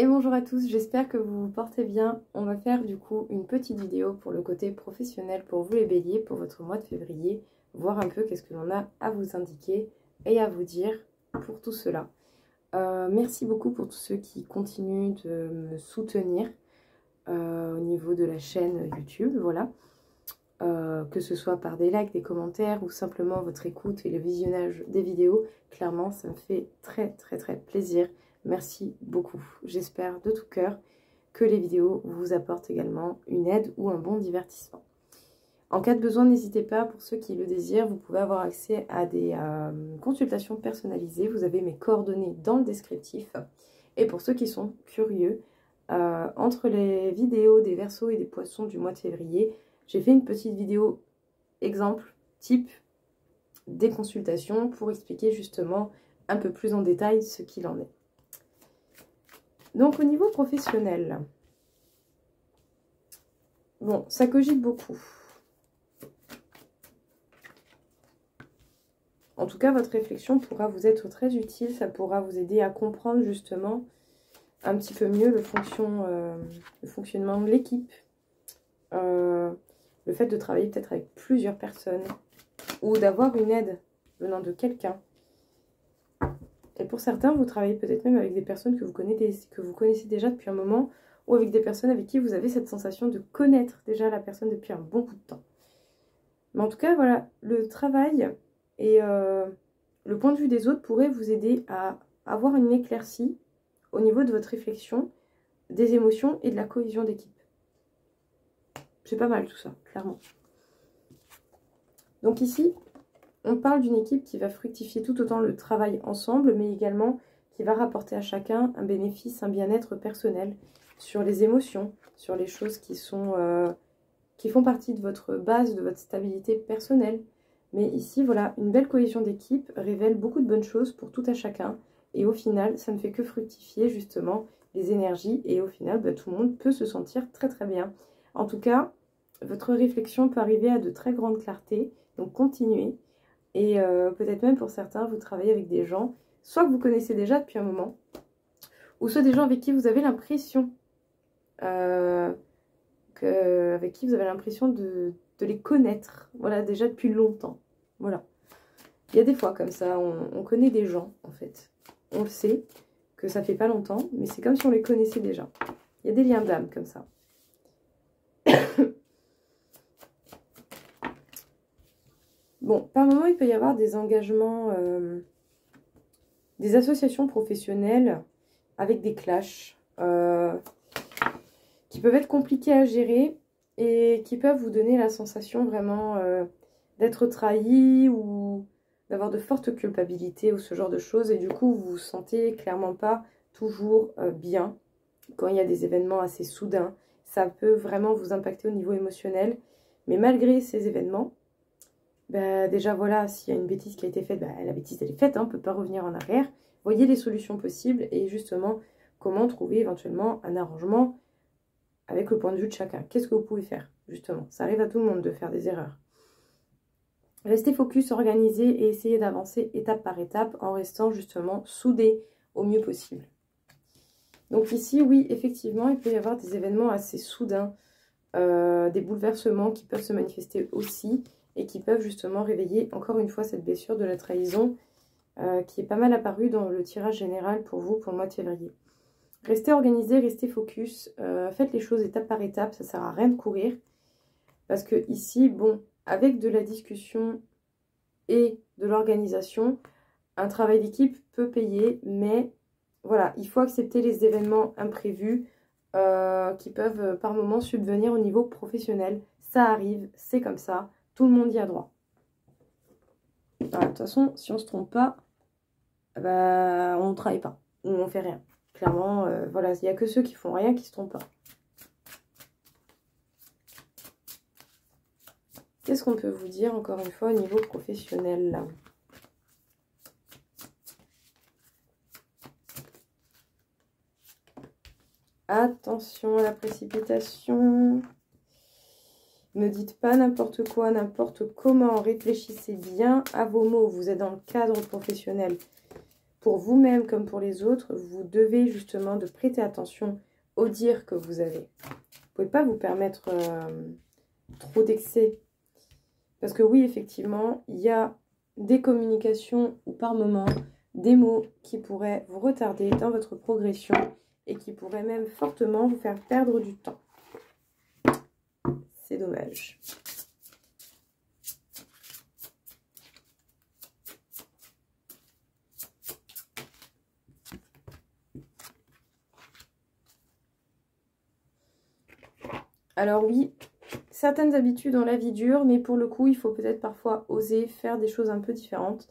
Et bonjour à tous, j'espère que vous vous portez bien. On va faire du coup une petite vidéo pour le côté professionnel pour vous les béliers, pour votre mois de février, voir un peu qu'est-ce que l'on a à vous indiquer et à vous dire pour tout cela. Merci beaucoup pour tous ceux qui continuent de me soutenir au niveau de la chaîne YouTube, voilà. Que ce soit par des likes, des commentaires ou simplement votre écoute et le visionnage des vidéos, clairement ça me fait très plaisir. Merci beaucoup. J'espère de tout cœur que les vidéos vous apportent également une aide ou un bon divertissement. En cas de besoin, n'hésitez pas, pour ceux qui le désirent, vous pouvez avoir accès à des consultations personnalisées. Vous avez mes coordonnées dans le descriptif. Et pour ceux qui sont curieux, entre les vidéos des Verseaux et des Poissons du mois de février, j'ai fait une petite vidéo exemple, type, des consultations pour expliquer justement un peu plus en détail ce qu'il en est. Donc au niveau professionnel, bon, ça cogite beaucoup. En tout cas, votre réflexion pourra vous être très utile, ça pourra vous aider à comprendre justement un petit peu mieux le fonctionnement de l'équipe. Le fait de travailler peut-être avec plusieurs personnes ou d'avoir une aide venant de quelqu'un. Et pour certains, vous travaillez peut-être même avec des personnes que vous connaissez déjà depuis un moment ou avec des personnes avec qui vous avez cette sensation de connaître déjà la personne depuis un bon bout de temps. Mais en tout cas, voilà, le travail et le point de vue des autres pourrait vous aider à avoir une éclaircie au niveau de votre réflexion, des émotions et de la cohésion d'équipe. C'est pas mal tout ça, clairement. Donc ici, on parle d'une équipe qui va fructifier tout autant le travail ensemble, mais également qui va rapporter à chacun un bénéfice, un bien-être personnel sur les émotions, sur les choses qui font partie de votre base, de votre stabilité personnelle. Mais ici, voilà, une belle cohésion d'équipe révèle beaucoup de bonnes choses pour tout à chacun. Et au final, ça ne fait que fructifier justement les énergies. Et au final, tout le monde peut se sentir très bien. En tout cas, votre réflexion peut arriver à de très grandes clartés. Donc continuez. Et peut-être même pour certains, vous travaillez avec des gens, soit que vous connaissez déjà depuis un moment, ou soit des gens avec qui vous avez l'impression de les connaître, voilà, déjà depuis longtemps. Voilà. Il y a des fois comme ça, on connaît des gens, en fait. On le sait, que ça fait pas longtemps, mais c'est comme si on les connaissait déjà. Il y a des liens d'âme comme ça. Bon, par moment, il peut y avoir des engagements, des associations professionnelles avec des clashs qui peuvent être compliqués à gérer et qui peuvent vous donner la sensation vraiment d'être trahi ou d'avoir de fortes culpabilités ou ce genre de choses. Et du coup, vous vous sentez clairement pas toujours bien quand il y a des événements assez soudains. Ça peut vraiment vous impacter au niveau émotionnel. Mais malgré ces événements, déjà voilà, s'il y a une bêtise qui a été faite, la bêtise elle est faite, hein, on ne peut pas revenir en arrière. Voyez les solutions possibles et justement comment trouver éventuellement un arrangement avec le point de vue de chacun. Qu'est-ce que vous pouvez faire justement? Ça arrive à tout le monde de faire des erreurs. Restez focus, organisé et essayez d'avancer étape par étape en restant justement soudés au mieux possible. Donc ici, oui, effectivement, il peut y avoir des événements assez soudains, des bouleversements qui peuvent se manifester aussi et qui peuvent justement réveiller encore une fois cette blessure de la trahison qui est pas mal apparue dans le tirage général pour vous pour le mois de février. Restez organisé, restez focus, faites les choses étape par étape, ça sert à rien de courir. Parce que ici, bon, avec de la discussion et de l'organisation, un travail d'équipe peut payer, mais voilà, il faut accepter les événements imprévus qui peuvent par moments subvenir au niveau professionnel. Ça arrive, c'est comme ça, tout le monde y a droit. Voilà, de toute façon, si on se trompe pas, on ne travaille pas, ou on fait rien. Clairement, voilà, il n'y a que ceux qui font rien qui se trompent pas. Qu'est-ce qu'on peut vous dire encore une fois au niveau professionnel là? Attention à la précipitation. Ne dites pas n'importe quoi, n'importe comment. Réfléchissez bien à vos mots. Vous êtes dans le cadre professionnel. pour vous-même comme pour les autres, vous devez justement de prêter attention au dire que vous avez. Vous ne pouvez pas vous permettre trop d'excès. Parce que oui, effectivement, il y a des communications ou par moments des mots qui pourraient vous retarder dans votre progression et qui pourraient même fortement vous faire perdre du temps. C'est dommage. Alors oui, certaines habitudes ont la vie dure, mais pour le coup, il faut peut-être parfois oser faire des choses un peu différentes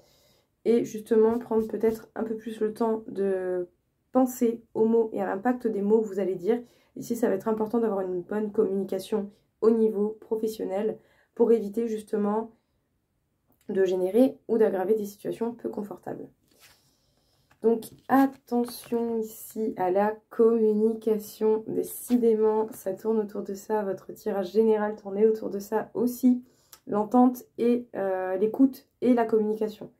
et justement prendre peut-être un peu plus le temps de penser aux mots et à l'impact des mots que vous allez dire. Ici, ça va être important d'avoir une bonne communication au niveau professionnel pour éviter justement de générer ou d'aggraver des situations peu confortables. Donc attention ici à la communication, décidément ça tourne autour de ça, votre tirage général tournait autour de ça aussi, l'entente et l'écoute et la communication.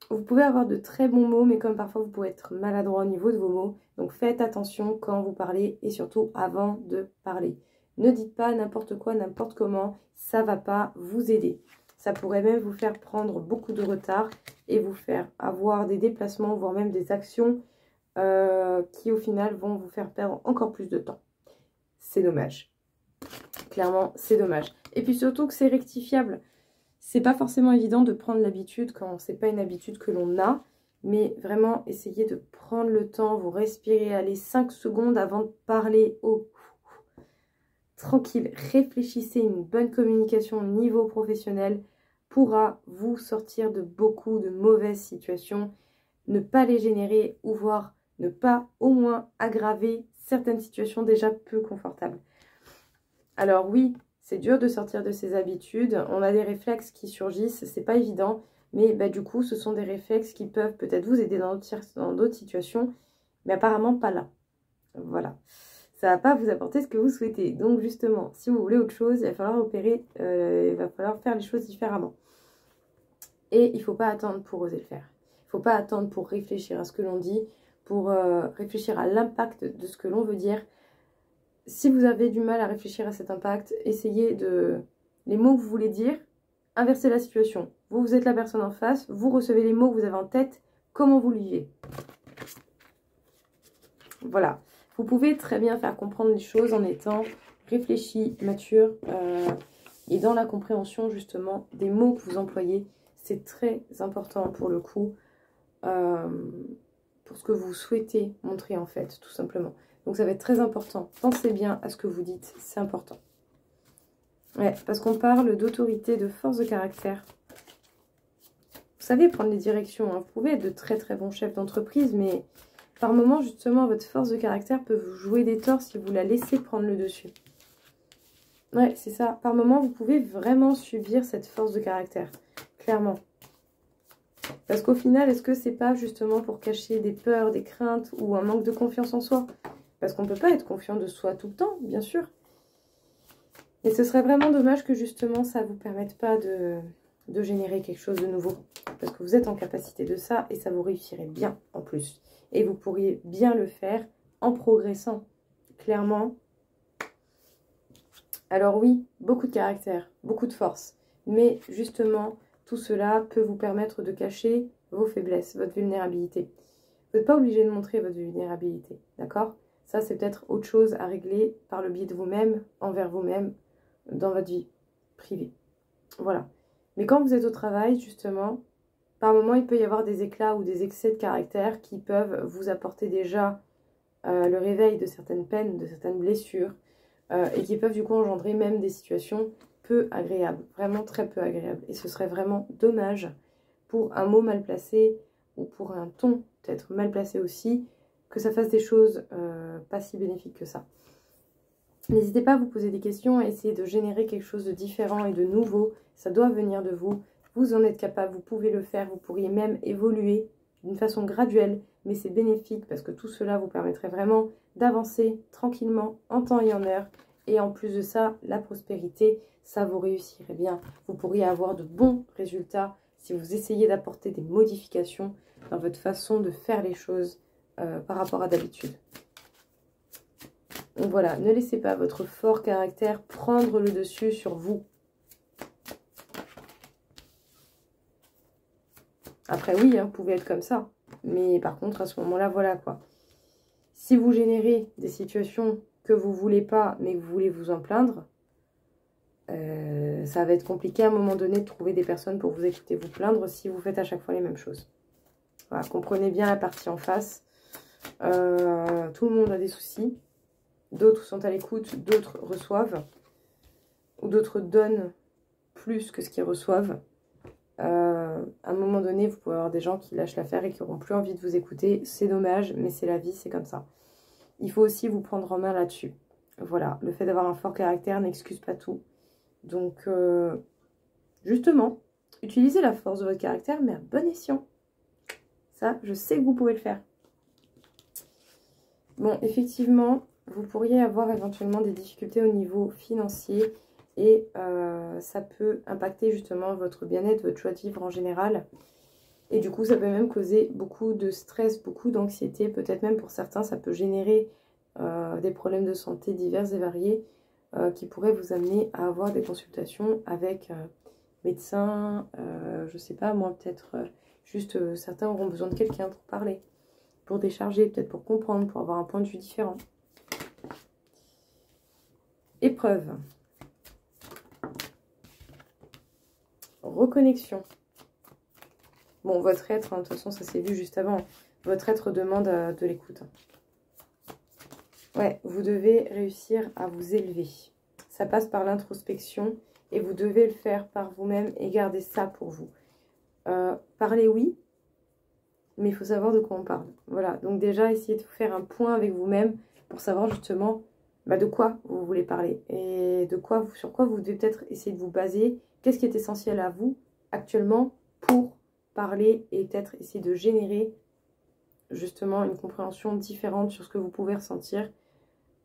Vous pouvez avoir de très bons mots, mais comme parfois vous pouvez être maladroit au niveau de vos mots, donc faites attention quand vous parlez et surtout avant de parler. Ne dites pas n'importe quoi, n'importe comment, ça ne va pas vous aider. Ça pourrait même vous faire prendre beaucoup de retard et vous faire avoir des déplacements, voire même des actions qui au final vont vous faire perdre encore plus de temps. C'est dommage. Clairement, c'est dommage. Et puis surtout que c'est rectifiable. C'est pas forcément évident de prendre l'habitude quand c'est pas une habitude que l'on a. Mais vraiment, essayez de prendre le temps, vous respirez, allez 5 secondes avant de parler. Oh, tranquille, réfléchissez, une bonne communication au niveau professionnel pourra vous sortir de beaucoup de mauvaises situations, ne pas les générer ou voire ne pas au moins aggraver certaines situations déjà peu confortables. Alors oui, c'est dur de sortir de ses habitudes, on a des réflexes qui surgissent, c'est pas évident, mais du coup ce sont des réflexes qui peuvent peut-être vous aider dans d'autres situations, mais apparemment pas là. Voilà. Ça va pas vous apporter ce que vous souhaitez. Donc justement, si vous voulez autre chose, il va falloir opérer, il va falloir faire les choses différemment. Et il ne faut pas attendre pour oser le faire. Il ne faut pas attendre pour réfléchir à ce que l'on dit, pour réfléchir à l'impact de ce que l'on veut dire. Si vous avez du mal à réfléchir à cet impact, essayez de... Les mots que vous voulez dire, inversez la situation. Vous êtes la personne en face, vous recevez les mots que vous avez en tête, comment vous le vivez. Voilà. Vous pouvez très bien faire comprendre les choses en étant réfléchi, mature et dans la compréhension justement des mots que vous employez. C'est très important pour le coup, pour ce que vous souhaitez montrer en fait, tout simplement. Donc ça va être très important. Pensez bien à ce que vous dites, c'est important. Ouais, parce qu'on parle d'autorité, de force de caractère. Vous savez prendre les directions, hein. Vous pouvez être de très très bons chefs d'entreprise, mais par moments justement votre force de caractère peut vous jouer des torts si vous la laissez prendre le dessus. Ouais, c'est ça. Par moments, vous pouvez vraiment subir cette force de caractère. Clairement. Parce qu'au final, est-ce que c'est pas justement pour cacher des peurs, des craintes ou un manque de confiance en soi? Parce qu'on ne peut pas être confiant de soi tout le temps, bien sûr. Et ce serait vraiment dommage que justement ça ne vous permette pas de générer quelque chose de nouveau. Parce que vous êtes en capacité de ça et ça vous réussirait bien en plus. Et vous pourriez bien le faire en progressant. Clairement. Alors oui, beaucoup de caractère, beaucoup de force. Mais justement, tout cela peut vous permettre de cacher vos faiblesses, votre vulnérabilité. Vous n'êtes pas obligé de montrer votre vulnérabilité, d'accord? Ça, c'est peut-être autre chose à régler par le biais de vous-même, envers vous-même, dans votre vie privée. Voilà. Mais quand vous êtes au travail, justement, par moments, il peut y avoir des éclats ou des excès de caractère qui peuvent vous apporter déjà le réveil de certaines peines, de certaines blessures, et qui peuvent du coup engendrer même des situations peu agréables, vraiment très peu agréables. Et ce serait vraiment dommage pour un mot mal placé ou pour un ton peut-être mal placé aussi, que ça fasse des choses pas si bénéfiques que ça. N'hésitez pas à vous poser des questions, à essayer de générer quelque chose de différent et de nouveau. Ça doit venir de vous. Vous en êtes capable, vous pouvez le faire, vous pourriez même évoluer d'une façon graduelle, mais c'est bénéfique parce que tout cela vous permettrait vraiment d'avancer tranquillement, en temps et en heure. Et en plus de ça, la prospérité, ça vous réussirait bien. Vous pourriez avoir de bons résultats si vous essayez d'apporter des modifications dans votre façon de faire les choses par rapport à d'habitude. Donc voilà, ne laissez pas votre fort caractère prendre le dessus sur vous. Après oui, hein, vous pouvez être comme ça. Mais par contre, à ce moment-là, voilà quoi. Si vous générez des situations que vous ne voulez pas, mais que vous voulez vous en plaindre, ça va être compliqué à un moment donné de trouver des personnes pour vous écouter vous plaindre si vous faites à chaque fois les mêmes choses. Voilà, comprenez bien la partie en face. Tout le monde a des soucis. D'autres sont à l'écoute, d'autres reçoivent. Ou d'autres donnent plus que ce qu'ils reçoivent. À un moment donné, vous pouvez avoir des gens qui lâchent l'affaire et qui n'auront plus envie de vous écouter. C'est dommage, mais c'est la vie, c'est comme ça. Il faut aussi vous prendre en main là-dessus. Voilà, le fait d'avoir un fort caractère n'excuse pas tout. Donc, justement, utilisez la force de votre caractère, mais à bon escient. Ça, je sais que vous pouvez le faire. Bon, effectivement, vous pourriez avoir éventuellement des difficultés au niveau financier et ça peut impacter justement votre bien-être, votre choix de vivre en général. Et du coup, ça peut même causer beaucoup de stress, beaucoup d'anxiété. Peut-être même pour certains, ça peut générer des problèmes de santé divers et variés qui pourraient vous amener à avoir des consultations avec médecins, je sais pas, moi peut-être juste certains auront besoin de quelqu'un pour parler, pour décharger, peut-être pour comprendre, pour avoir un point de vue différent. Épreuve. Reconnexion. Bon, votre être, hein, de toute façon, ça s'est vu juste avant. Votre être demande de l'écoute. Ouais, vous devez réussir à vous élever. Ça passe par l'introspection et vous devez le faire par vous-même et garder ça pour vous. Parler, oui, mais il faut savoir de quoi on parle. Voilà, donc déjà, essayez de faire un point avec vous-même pour savoir justement de quoi vous voulez parler et sur quoi vous devez peut-être essayer de vous baser. Qu'est-ce qui est essentiel à vous actuellement pour parler et peut-être essayer de générer justement une compréhension différente sur ce que vous pouvez ressentir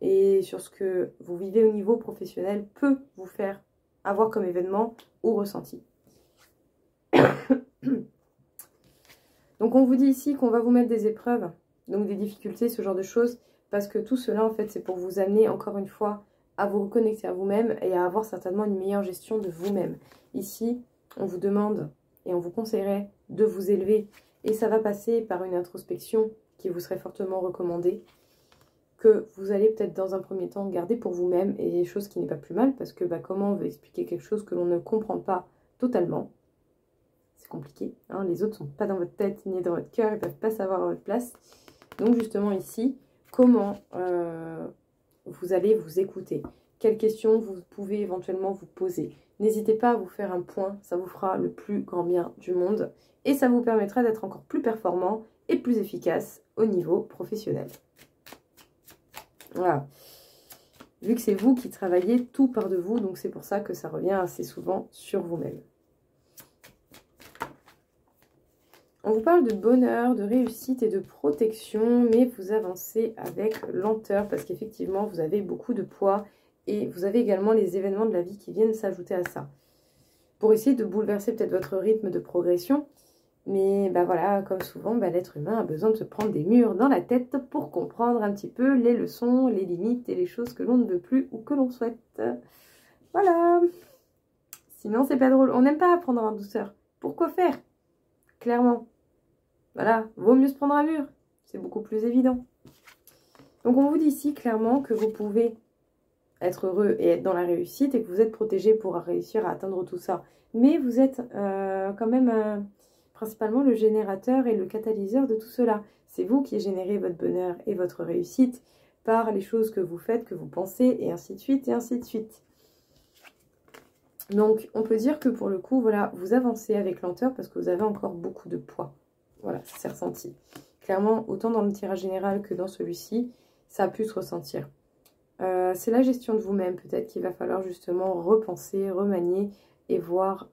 et sur ce que vous vivez au niveau professionnel peut vous faire avoir comme événement ou ressenti. Donc on vous dit ici qu'on va vous mettre des épreuves, donc des difficultés, ce genre de choses, parce que tout cela en fait c'est pour vous amener encore une fois à vous reconnecter à vous-même et à avoir certainement une meilleure gestion de vous-même. Ici on vous demande et on vous conseillerait de vous élever et ça va passer par une introspection qui vous serait fortement recommandée, que vous allez peut-être dans un premier temps garder pour vous-même, et chose qui n'est pas plus mal, parce que comment on veut expliquer quelque chose que l'on ne comprend pas totalement, c'est compliqué, hein, les autres ne sont pas dans votre tête ni dans votre cœur, ils ne peuvent pas savoir à votre place. Donc justement ici, comment vous allez vous écouter, quelles questions vous pouvez éventuellement vous poser. N'hésitez pas à vous faire un point, ça vous fera le plus grand bien du monde, et ça vous permettra d'être encore plus performant et plus efficace au niveau professionnel. Voilà. Vu que c'est vous qui travaillez tout par de vous, donc c'est pour ça que ça revient assez souvent sur vous-même. On vous parle de bonheur, de réussite et de protection, mais vous avancez avec lenteur parce qu'effectivement, vous avez beaucoup de poids et vous avez également les événements de la vie qui viennent s'ajouter à ça. Pour essayer de bouleverser peut-être votre rythme de progression, mais voilà, comme souvent, l'être humain a besoin de se prendre des murs dans la tête pour comprendre un petit peu les leçons, les limites et les choses que l'on ne veut plus ou que l'on souhaite. Voilà. Sinon, c'est pas drôle. On n'aime pas apprendre en douceur. Pourquoi faire? Clairement. Voilà, vaut mieux se prendre un mur. C'est beaucoup plus évident. Donc, on vous dit ici clairement que vous pouvez être heureux et être dans la réussite et que vous êtes protégé pour réussir à atteindre tout ça. Mais vous êtes quand même principalement le générateur et le catalyseur de tout cela. C'est vous qui générez votre bonheur et votre réussite par les choses que vous faites, que vous pensez, et ainsi de suite, et ainsi de suite. Donc, on peut dire que pour le coup, voilà, vous avancez avec lenteur parce que vous avez encore beaucoup de poids. Voilà, ça s'est ressenti. Clairement, autant dans le tirage général que dans celui-ci, ça a pu se ressentir. C'est la gestion de vous-même peut-être qu'il va falloir justement repenser, remanier et voir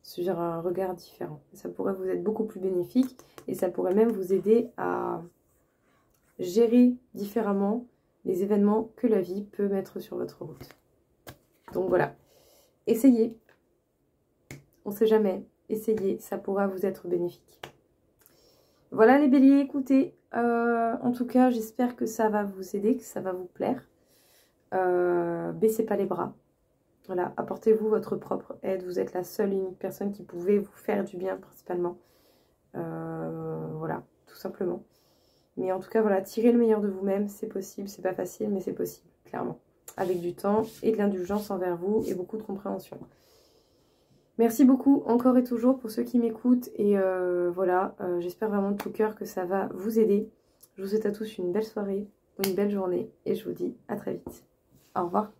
sur un regard différent. Ça pourrait vous être beaucoup plus bénéfique et ça pourrait même vous aider à gérer différemment les événements que la vie peut mettre sur votre route. Donc voilà, essayez. On ne sait jamais. Essayez, ça pourra vous être bénéfique. Voilà les béliers, écoutez, en tout cas j'espère que ça va vous aider, que ça va vous plaire. Baissez pas les bras. Voilà, apportez-vous votre propre aide. Vous êtes la seule et unique personne qui pouvait vous faire du bien principalement. Voilà, tout simplement. Mais en tout cas, voilà, tirez le meilleur de vous-même. C'est possible, c'est pas facile, mais c'est possible, clairement. Avec du temps et de l'indulgence envers vous et beaucoup de compréhension. Merci beaucoup encore et toujours pour ceux qui m'écoutent. Et voilà, j'espère vraiment de tout cœur que ça va vous aider. Je vous souhaite à tous une belle soirée, une belle journée et je vous dis à très vite. Au revoir.